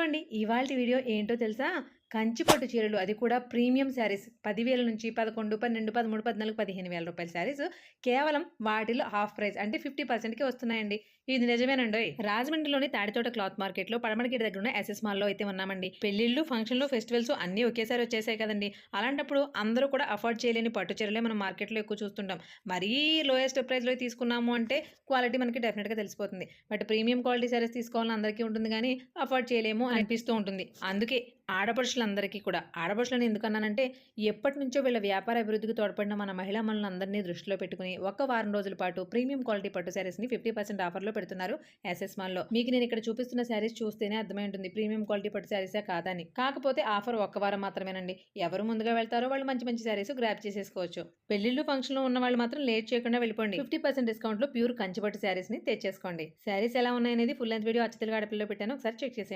Hello అండి. ఇవాల్టి video ఏంటో తెలుసా? కంచి పట్టు చీరలు అది కూడా ప్రీమియం శారీస్ 10,000 నుంచి 11, 12, 13, 14, 15,000 రూపాయల శారీస్ కేవలం వాటిలో హాఫ్ ప్రైస్ అంటే 50%కే వస్తున్నాయండి. ఇది నిజమేనండోయ్! రాజమండ్రిలోని తాడితోట క్లాత్ మార్కెట్‌లో పడమరగేట్ దగ్గర ఉన్న ఎస్ఎస్ మాల్‌లో అయితే ఉన్నామండి. పెళ్ళిళ్ళు, ఫంక్షన్‌లు, ఫెస్టివల్స్ అన్నీ ఒకేసారి వచ్చేసాయి కదండీ! అలాంటప్పుడు అందరూ కూడా అఫోర్డ్ చేయలేని పట్టు చీరలే మనం మార్కెట్‌లో ఎక్కువ చూస్తుంటాం. మరీ లోయెస్ట్ ప్రైస్‌లో తీసుకున్నాము అంటే క్వాలిటీ మనకి డెఫినిట్‌గా తెలిసిపోతుంది. బట్ ప్రీమియం క్వాలిటీ శారీస్ తీసుకోవాలని అందరికీ ఉంటుంది గానీ అఫోర్డ్ చేయలేము అని అనిపిస్తూ ఉంటుంది. అందుకే ఆడపడుచులందరికీ కూడా ఆడపడుచులని ఎందుకన్నానంటే ఎప్పటినుంచో వీళ్ళ వ్యాపార అభివృద్ధికి తోడ్పడిన మన మహిళా మనులందరినీ దృష్టిలో పెట్టుకుని ఒక వారం రోజుల పాటు ప్రీమియం క్వాలిటీ పట్టు శారీస్ని 50% ఆఫర్లో పెడుతున్నారు ఎస్ఎస్ మాల్లో. మీకు నేను ఇక్కడ చూపిస్తున్న శారీస్ చూస్తేనే అర్థమై ఉంటుంది ప్రీమియం క్వాలిటీ పట్టు శారీసే కాదని. కాకపోతే ఆఫర్ ఒక్క వారం మాత్రమేనండి. ఎవరు ముందుగా వెళ్తారో వాళ్ళు మంచి మంచి శారీస్ గ్రాప్ చేసేసుకోవచ్చు. పెళ్లిళ్ళు ఫంక్షన్లు ఉన్న వాళ్ళు మాత్రం లేట్ చేయకుండా వెళ్ళిపోండి. 50% డిస్కౌంట్ లో ప్యూర్ కంచిపట్టు శారీస్ ని తెచ్చేసుకోండి. శారీస్ ఎలా ఉన్నాయనేది ఫుల్ లెంత్ వీడియో అచ్చతలుగా ఆడపిల్లో పెట్టాను, ఒకసారి చెక్ చేసేయండి.